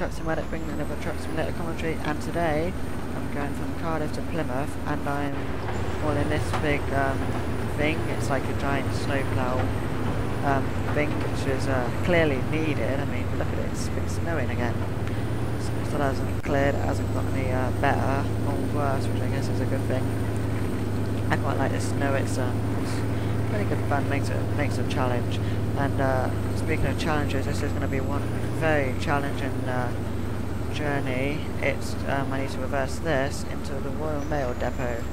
TheTruckSimAddict bringing another Truck Simulator commentary, and today I'm going from Cardiff to Plymouth, and I'm all in this big thing. It's like a giant snowplow thing, which is clearly needed. I mean, look at it, it's been snowing again. It still hasn't cleared, it hasn't got any better or worse, which I guess is a good thing. I quite like this snow, it's pretty good fun, makes a challenge. And speaking of challenges, this is going to be one very challenging journey. It's I need to reverse this into the Royal Mail depot,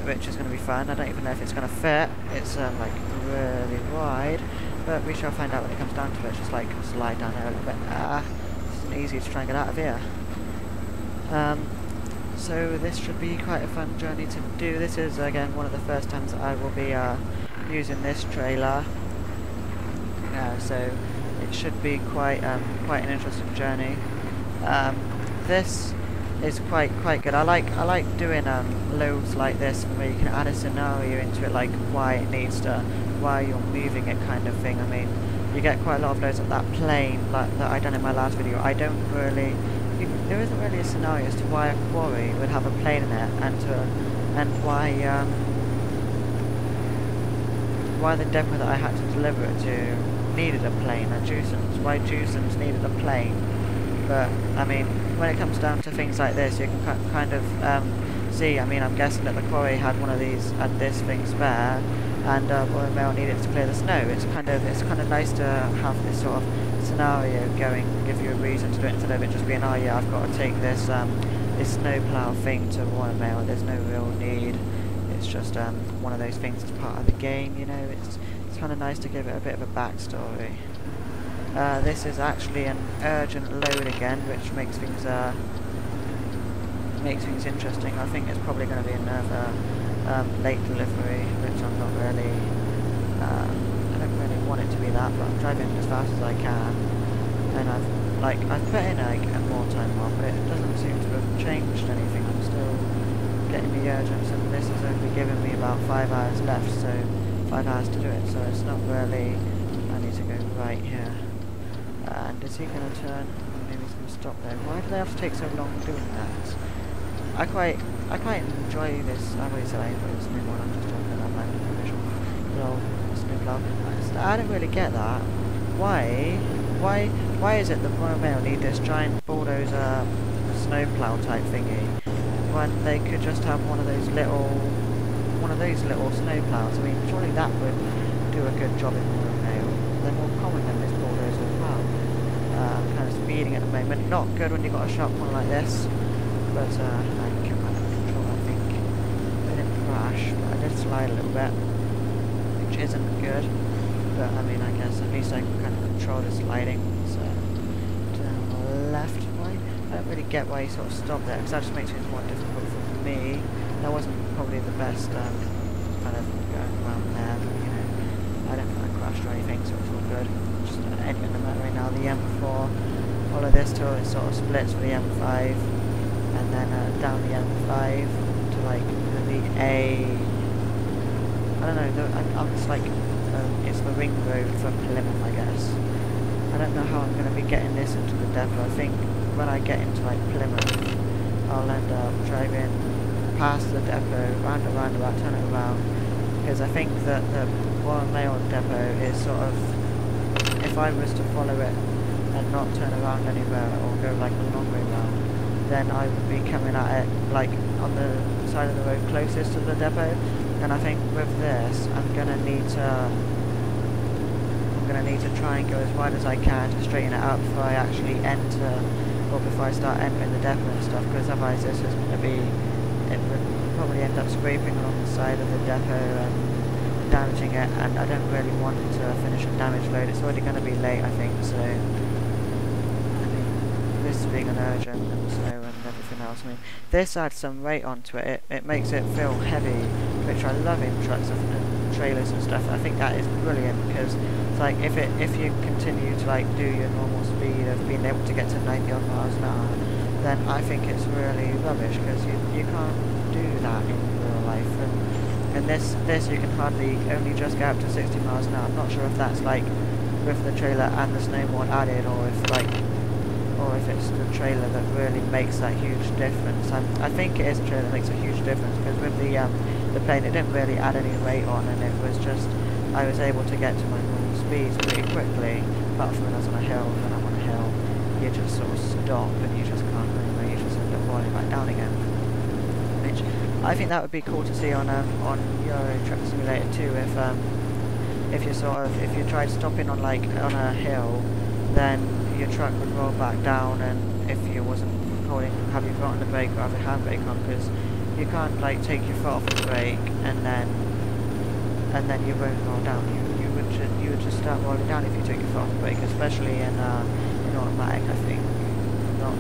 which is going to be fun. I don't even know if it's going to fit. It's like really wide, but we shall find out when it comes down to it. Just like slide down there a little bit. It's easy to try and get out of here. So this should be quite a fun journey to do. This is again one of the first times that I will be using this trailer. So it should be quite an interesting journey. This is quite good. I like doing loads like this where you can add a scenario into it, like why you're moving it, kind of thing. I mean, you get quite a lot of loads of that plane like that I done in my last video. There isn't really a scenario as to why a quarry would have a plane in it, and why the depot that I had to deliver it to needed a plane, why Dozing's needed a plane. But I mean, when it comes down to things like this, you can kind of see. I mean, I'm guessing that the quarry had this thing spare, and Royal Mail needed to clear the snow. It's kind of nice to have this sort of scenario going, give you a reason to do it instead of it just being, oh yeah, I've got to take this this snowplow thing to Royal Mail. There's no real need. It's just one of those things that's part of the game, you know. It's kind of nice to give it a bit of a backstory. This is actually an urgent load again, which makes things interesting. I think it's probably going to be another late delivery, which I'm not really. I don't really want it to be that, but I'm driving as fast as I can, and I've put in a more time on, but it doesn't seem to have changed anything. I'm still getting the urgence, and this is only giving me about 5 hours left, so 5 hours to do it, so it's not really. I need to go right here. And is he going to turn? Maybe he's going to stop there. Why do they have to take so long doing that? I quite enjoy this. I've already said I enjoy this new one. I'm just talking about my original little snowplow. I don't really get that. Why is it the Royal Mail need this giant bulldozer snowplow type thingy when they could just have one of those little snowplows? I mean, surely that would do a good job in Royal Mail. They're more common than this bulldozer as well. Kind of speeding at the moment. Not good when you've got a sharp one like this, but I can keep under control, I think. I didn't crash, but I did slide a little bit, which isn't good. But I mean, I guess at least I can kind of control the sliding. So down the left, right. I don't really get why he sort of stopped there, because that just makes things more difficult for me. That wasn't probably the best kind of going around there, but you know, I don't think I crashed or anything, so it's all good. Just entering the motorway now, the M4. Follow this till it sort of splits for the M5, and then down the M5 to like the A. I don't know. It's like it's the ring road for Plymouth, I guess. I don't know how I'm going to be getting this into the depot. I think when I get into like Plymouth, I'll end up driving past the depot, round and roundabout, turn it around, because I think that the Royal Mail depot is sort of, if I was to follow it and not turn around anywhere or go like a long way round, then I would be coming at it like on the side of the road closest to the depot. And I think with this, I'm gonna need to try and go as wide as I can to straighten it out before I actually enter, or before I start entering the depot and stuff, because otherwise this is going to be, it would probably end up scraping along the side of the depot and damaging it, and I don't really want to finish a damaged load. It's already going to be late, I think, so I mean, this being an urgent and snow and everything else, I mean, this adds some weight onto it. It makes it feel heavy, which I love in trucks and trailers and stuff. I think that is brilliant, because it's like if you continue to like do your normal speed of being able to get to 90 odd miles an hour, then I think it's really rubbish, because you can't do that in real life. And this you can only just get up to 60 miles an hour. I'm not sure if that's like with the trailer and the snowboard added, or if like or if it's the trailer that really makes that huge difference. I think it is the trailer that makes a huge difference, because with the plane, it didn't really add any weight on, and it was just, I was able to get to my normal speeds pretty quickly, apart from when I was on a hill. When I'm on a hill, you just sort of stop and you just can't go anywhere, you just end up rolling back down again. Which I think that would be cool to see on Euro Truck Simulator 2, if you tried stopping on a hill, then your truck would roll back down, and if you wasn't have your foot on the brake or have your handbrake on, because you can't like take your foot off the brake and then you won't roll down. You would just start rolling down if you took your foot off the brake, especially in automatic. I think not. I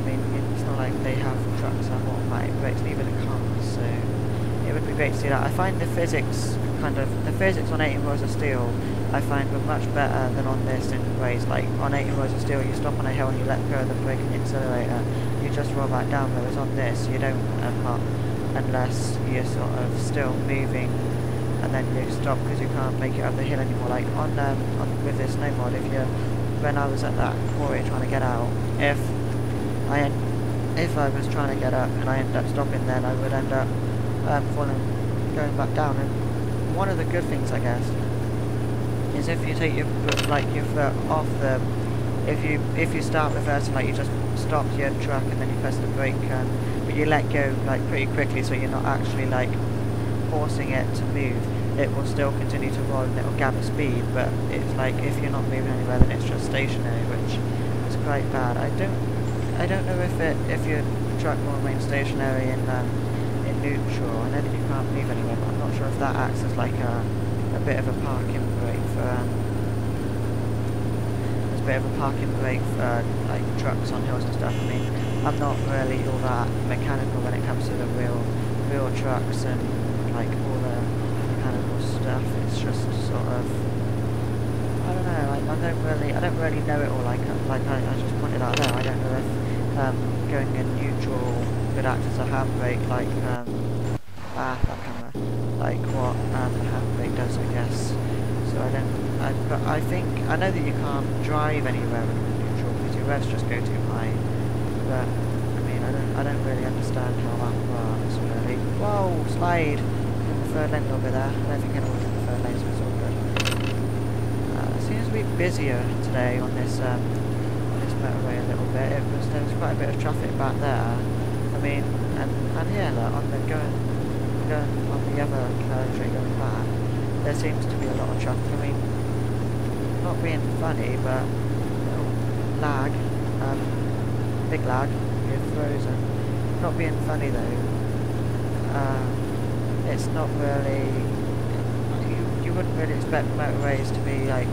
mean, it's not like they have trucks that have automatic brakes, neither the cars. So it would be great to see that. I find the physics on 18 rows of steel, I find were much better than on this in ways. Like on 18 rows of steel, you stop on a hill and you let go of the brake and the accelerator, you just roll back down, whereas on this you don't unless you're sort of still moving, and then you stop because you can't make it up the hill anymore. Like on with this snow mod, when I was at that quarry trying to get out, if I was trying to get up and I ended up stopping, then I would end up going back down. And one of the good things, I guess, is if you take your foot off the, if you start reversing, like you just stop your truck and then you press the brake, but you let go like pretty quickly, so you're not actually like forcing it to move. It will still continue to roll and it will gather speed, but it's like if you're not moving anywhere, then it's just stationary, which is quite bad. I don't know if your truck will remain stationary in neutral. I know that you can't move anywhere, but I'm not sure if that acts as like a bit of a parking brake for like trucks on hills and stuff. I mean, I'm not really all that mechanical when it comes to the real trucks and like all the mechanical stuff. It's just sort of, I don't know. I don't really know it all. Like I just pointed out there. I don't know if going in neutral could act as a handbrake, like that camera, like what the handbrake does, I guess. So but I think I know that you can't drive anywhere with neutral because your revs just go too high. But I mean, I don't really understand how that works really. Whoa, slide in the third lane over there. I don't think anyone's in the third lane, so it's all good. It seems to be busier today on this motorway a little bit. There was quite a bit of traffic back there. I mean, and yeah, like on the going on the other carriageway going back, there seems to be a lot of traffic. I mean, not being funny, but lag, big lag, you're frozen. Not being funny though, it's not really, you wouldn't really expect motorways to be like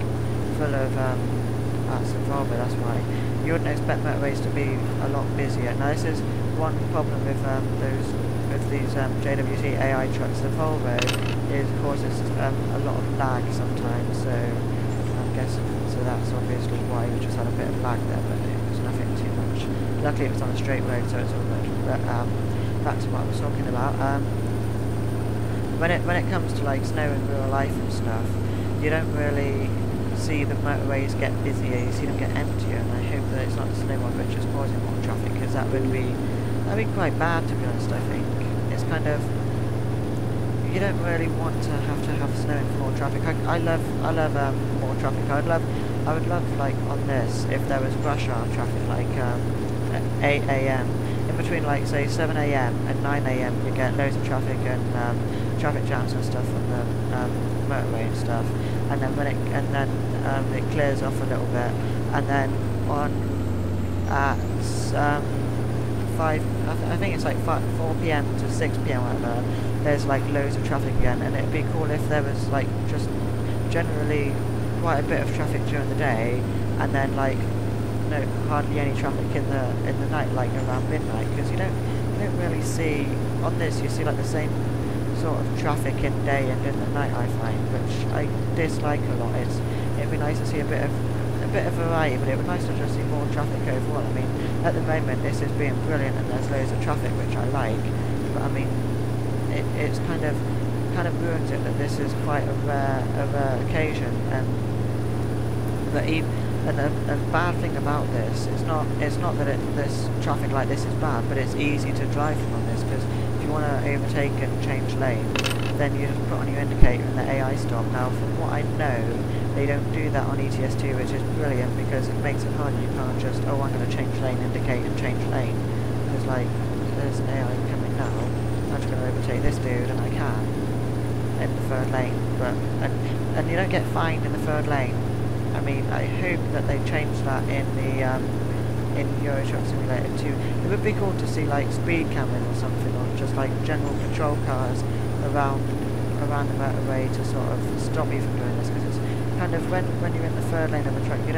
full of, that's a Volvo, that's why. You wouldn't expect motorways to be a lot busier. Now this is one problem with these JWT AI trucks. The Volvo causes a lot of lag sometimes, so I'm guessing, so that's obviously why we just had a bit of lag there, but it was nothing too much. Luckily it was on a straight road, so it's all good. But back to what I was talking about. When it comes to like snow in real life and stuff, you don't really see the motorways get busier, you see them get emptier, and I hope that it's not the snow one which is causing more traffic, because that'd be quite bad, to be honest. I think it's kind of, you don't really want to have snow for more traffic. I love more traffic. I would love like on this if there was rush hour traffic, like at 8 AM, in between like say 7 AM and 9 AM you get loads of traffic and traffic jams and stuff on the motorway and stuff, and then it clears off a little bit, and then at 5, I think it's like 4 PM to 6 PM, whatever, there's like loads of traffic again, and it'd be cool if there was like just generally quite a bit of traffic during the day, and then like hardly any traffic in the night, like around midnight, because you don't really see on this. You see like the same sort of traffic in day and in the night, I find, which I dislike a lot. It'd be nice to see a bit of variety, but it would be nice to just see more traffic overall. I mean, at the moment this is being brilliant and there's loads of traffic, which I like, but I mean it's kind of ruins it that this is quite a rare occasion, and And a bad thing about this, it's not that this traffic like this is bad, but it's easy to drive from on this, because if you want to overtake and change lane, then you just put on your indicator and the AI stop. Now, from what I know, they don't do that on ETS2, which is brilliant, because it makes it harder. You can't just, oh, I'm going to change lane, indicate and change lane. Because, like, there's an AI coming now, I'm just going to overtake this dude, and I can, in the third lane. But and you don't get fined in the third lane. I mean, I hope that they change that in the in Euro Truck Simulator 2. It would be cool to see like speed cameras or something, or just like general patrol cars around the motorway to sort of stop you from doing this, because it's kind of when you're in the third lane of a truck, you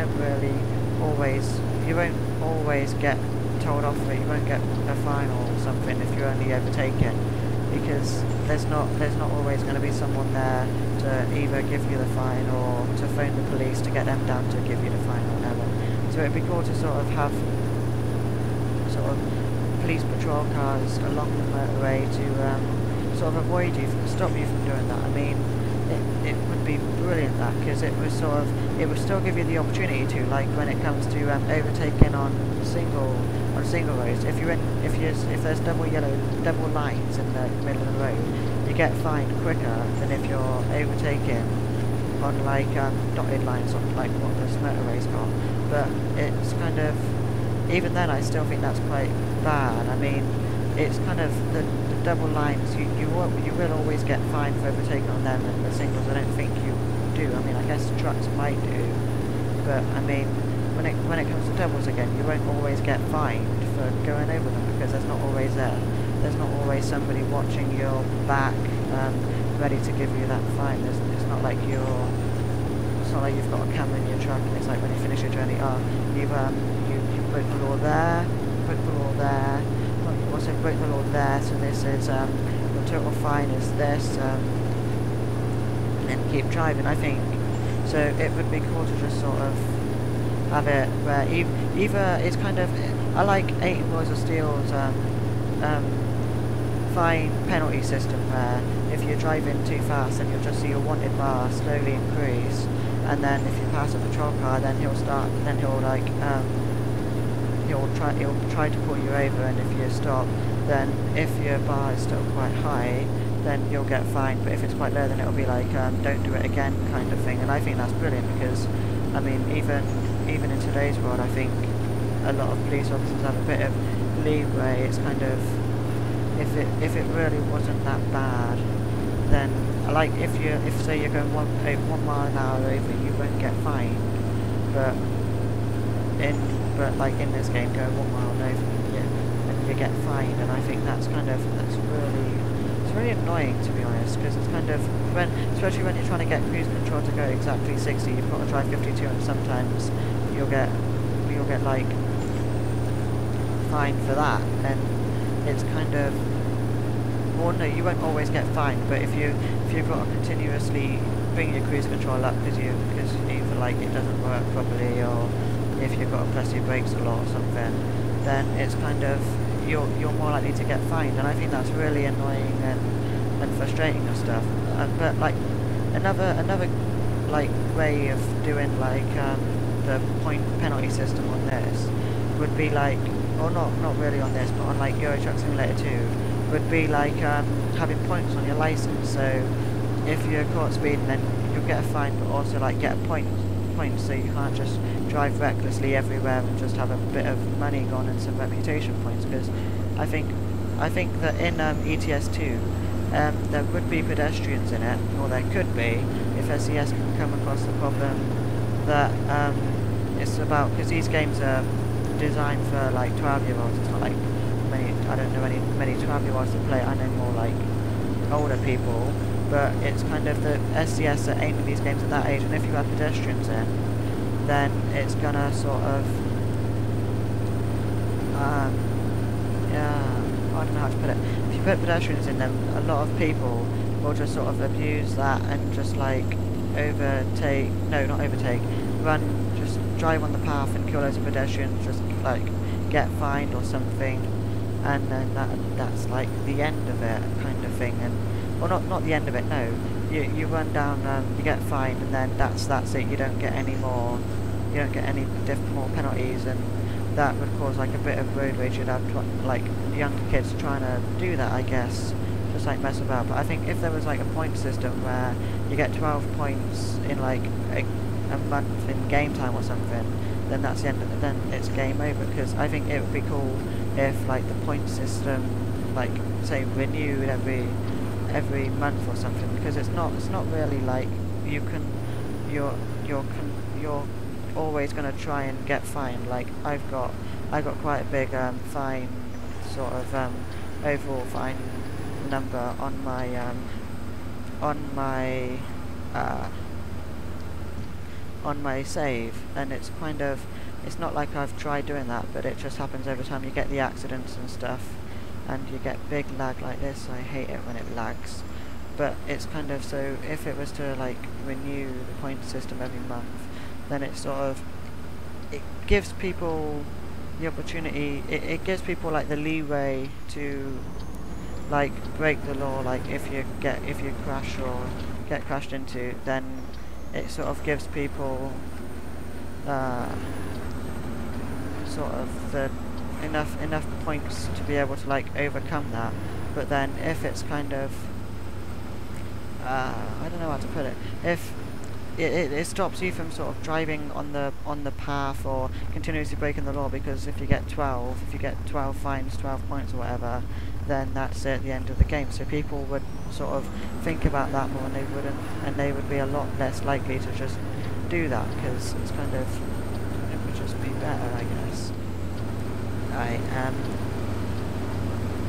won't always get told off for it. You won't get a fine or something if you're only overtaken, because there's not always going to be someone there to either give you the fine or to phone the police to get them down to give you the fine or whatever. So it'd be cool to sort of have sort of police patrol cars along the motorway to sort of avoid you, stop you from doing that. I mean, it would be brilliant that, because it would still give you the opportunity to, like when it comes to overtaking on single roads. If there's double lines in the middle of the road, you get fined quicker than if you're overtaking on like dotted lines, on like what this motorway's got. But it's kind of, even then I still think that's quite bad. I mean, it's kind of the double lines, you will always get fined for overtaking on them, and the singles I don't think you do. I mean, I guess the trucks might do, but I mean, when it comes to doubles again, you won't always get fined for going over them, because there's not always somebody watching your back, ready to give you that fine. It's not like you've got a camera in your truck, and it's like when you finish your journey, you broke the law there, broke the law there, also broke the law there, so this is your total fine is this, and then keep driving. I think so. It would be cool to just sort of have it where either it's kind of, I like 18 Boys of Steel's fine penalty system, where if you're driving too fast, then you'll just see your wanted bar slowly increase, and then if you pass a patrol car, then he'll try to pull you over, and if you stop, then if your bar is still quite high, then you'll get fined, but if it's quite low, then it'll be like don't do it again kind of thing. And I think that's brilliant, because I mean, even in today's world, I think a lot of police officers have a bit of leeway. It's kind of, if it really wasn't that bad, then like if say you're going 1 mile an hour over, you won't get fined, but like in this game, going 1 mile over, and you get fined. And I think it's really annoying, to be honest, because it's kind of, especially when you're trying to get cruise control to go exactly 60, you've got to drive 52, and sometimes you'll get like fined for that, and it's kind of, well, no, you won't always get fined, but if you've got to continuously bring your cruise control up because either like it doesn't work properly, or if you've got to press your brakes a lot or something, then it's kind of, you're more likely to get fined. And I think that's really annoying and frustrating and stuff. But like another like way of doing like the point penalty system on this would be like, or not really on this, but on like Euro Truck Simulator 2, would be like having points on your license. So if you're caught speeding, then you'll get a fine, but also like get a points, so you can't just drive recklessly everywhere and just have a bit of money gone and some reputation points. Because I think that in ETS2 there would be pedestrians in it, or there could be, if SES can come across the problem that it's about, because these games are designed for like 12-year-olds. It's not like I don't know many 12-year-olds that play. I know more like older people, but it's kind of the SCS are aiming these games at that age, and if you have pedestrians in, then it's gonna sort of I don't know how to put it. If you put pedestrians in, then a lot of people will just sort of abuse that and just like just drive on the path and kill loads of pedestrians, just like get fined or something, and then that's like the end of it kind of thing. And well, not the end of it, no, you run down, you get fined, and then that's it. You don't get any more you don't get any more penalties, and that would cause like a bit of road rage. You'd have like younger kids trying to do that, I guess, just like mess about. But I think if there was like a point system where you get 12 points in like a month in game time or something, then that's the end of it, then it's game over. Because I think it would be cool if like the point system, like say renewed every month or something, because it's not really like you're always going to try and get fined. Like I got quite a big fine, sort of overall fine number on my save, and it's kind of, it's not like I've tried doing that, but it just happens every time you get the accidents and stuff, and you get big lag like this. I hate it when it lags. But it's kind of, so if it was to like renew the point system every month, then it sort of, it gives people the opportunity, it gives people like the leeway to like break the law. Like if you crash or get crashed into, then it sort of gives people sort of the enough points to be able to like overcome that. But then if it's kind of I don't know how to put it, if it stops you from sort of driving on the path or continuously breaking the law, because if you get 12 fines, 12 points or whatever, then that's it, the end of the game. So people would sort of think about that more, and they would be a lot less likely to just do that, because it's kind of, it would just be better, I guess.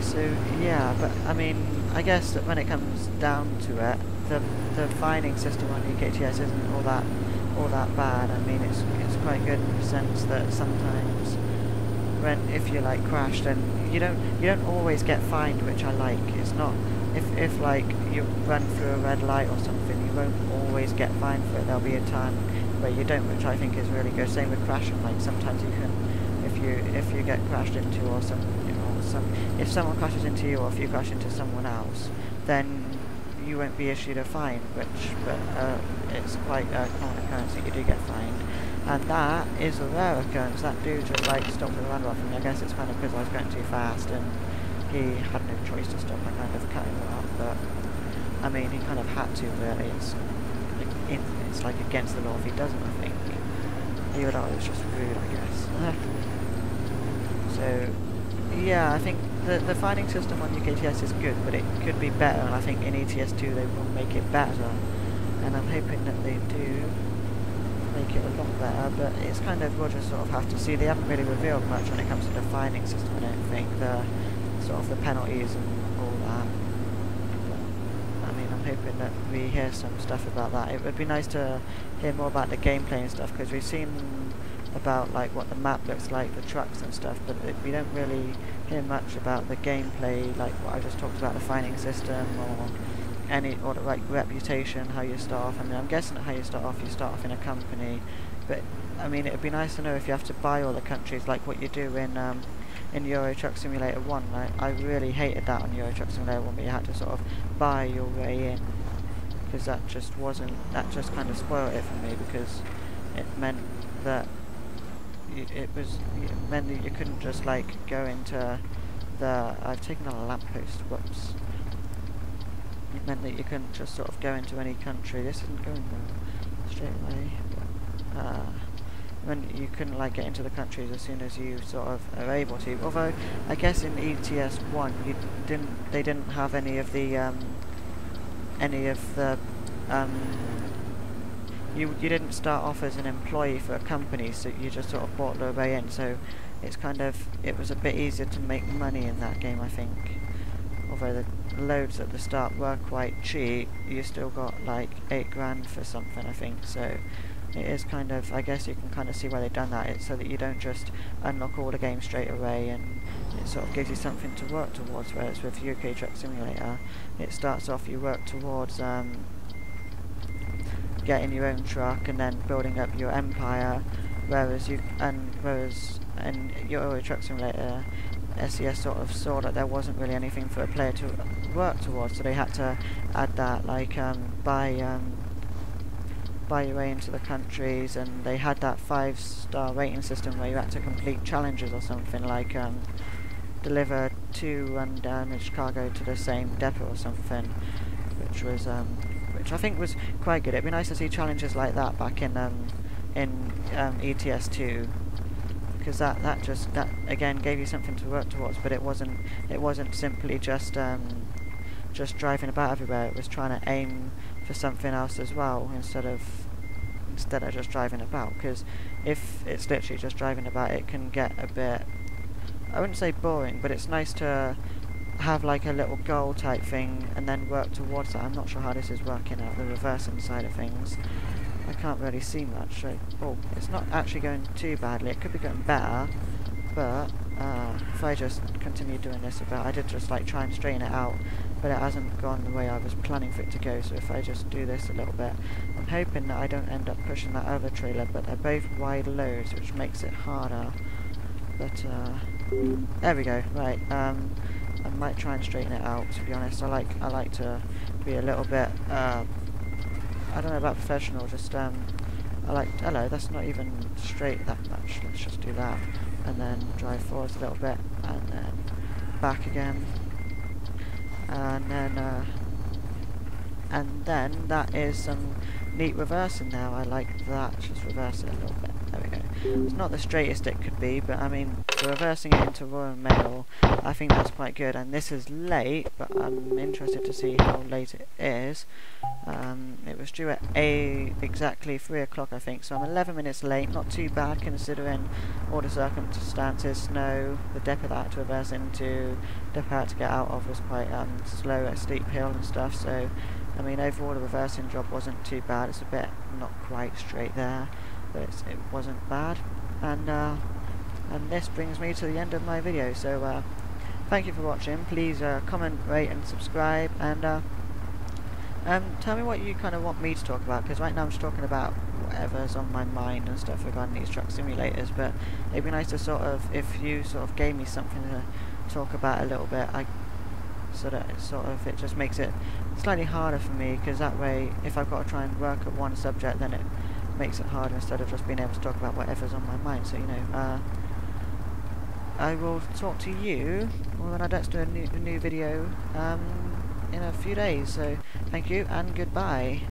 So yeah, but I mean, I guess that when it comes down to it, the fining system on UKTS isn't all that bad. I mean, it's quite good in the sense that sometimes if you like crash, then you don't always get fined, which I like. It's not, if like you run through a red light or something, you won't always get fined for it. There'll be a time where you don't, which I think is really good. Same with crashing. Like sometimes you can, if you get crashed into if someone crashes into you, or if you crash into someone else, then you won't be issued a fine, but it's quite a common occurrence that you do get fined, and that is a rare occurrence. That dude just like stopped the roundabout for me. I guess it's kind of because I was going too fast and he had no choice to stop. I kind of cut him up, but I mean, he kind of had to, really. It's like against the law if he doesn't, I think. Even though it was just rude, I guess. So yeah, I think the fining system on UKTS is good, but it could be better, and I think in ETS2 they will make it better, and I'm hoping that they do make it a lot better. But it's kind of, we'll just sort of have to see. They haven't really revealed much when it comes to the fining system, I don't think, the sort of the penalties and all that. But, I mean, I'm hoping that we hear some stuff about that. It would be nice to hear more about the gameplay and stuff, because we've seen about like what the map looks like, the trucks and stuff, but we don't really hear much about the gameplay, like what I just talked about, the fining system, or the like reputation, how you start off. I mean, I'm guessing how you start off in a company, but I mean, it would be nice to know if you have to buy all the countries, like what you do in Euro Truck Simulator 1. Like, I really hated that on Euro Truck Simulator 1, but you had to sort of buy your way in, because that just kind of spoiled it for me, because it meant that it meant that you couldn't just like go into the, I've taken on a lamppost, whoops. It meant that you couldn't just sort of go into any country. This isn't going well straight away. It meant that you couldn't like get into the countries as soon as you sort of are able to. Although I guess in ETS1 they didn't have any of the you didn't start off as an employee for a company, so you just sort of bought the way in, so it's kind of, it was a bit easier to make money in that game, I think. Although the loads at the start were quite cheap, you still got like 8 grand for something, I think, so it is kind of, I guess you can kind of see why they've done that. It's so that you don't just unlock all the games straight away, and it sort of gives you something to work towards, whereas with UK Truck Simulator, it starts off, you work towards getting your own truck and then building up your empire, whereas in Euro Truck Simulator, SES sort of saw that there wasn't really anything for a player to buy your way into the countries, and they had that 5-star rating system where you had to complete challenges or something, like deliver 2 undamaged cargo to the same depot or something, which I think was quite good. It'd be nice to see challenges like that back in ETS2, because that again gave you something to work towards, but it wasn't simply just driving about everywhere. It was trying to aim for something else as well, instead of just driving about, because if it's literally just driving about, it can get a bit, I wouldn't say boring, but it's nice to have like a little goal type thing and then work towards that. I'm not sure how this is working out, the reversing side of things. I can't really see much. So, oh, it's not actually going too badly. It could be going better, but if I just continue doing this I did just like try and straighten it out, but it hasn't gone the way I was planning for it to go. So if I just do this a little bit, I'm hoping that I don't end up pushing that other trailer, but they're both wide loads, which makes it harder. But there we go. Right, I might try and straighten it out, to be honest. I like to be a little bit I don't know about professional, just hello, that's not even straight that much. Let's just do that, and then drive forwards a little bit, and then back again, and then that is some neat reversing now. I like that. Just reverse it a little bit. There we go. It's not the straightest it could be, but I mean, for reversing it into Royal Mail, I think that's quite good. And this is late, but I'm interested to see how late it is. It was due at exactly 3 o'clock, I think, so I'm 11 minutes late. Not too bad considering all the circumstances. Snow, the depot that I had to reverse into, the depot I had to get out of was quite slow, a steep hill and stuff. So I mean, overall the reversing job wasn't too bad. It's a bit not quite straight there, but it wasn't bad. And this brings me to the end of my video. So thank you for watching. Please comment, rate and subscribe, and tell me what you kind of want me to talk about, because right now I'm just talking about whatever's on my mind and stuff regarding these truck simulators, but it'd be nice to sort of, if you sort of gave me something to talk about a little bit, it just makes it slightly harder for me, because that way if I've got to try and work at one subject, then it makes it harder instead of just being able to talk about whatever's on my mind. So, you know, I will talk to you when I do a new video in a few days. So thank you and goodbye.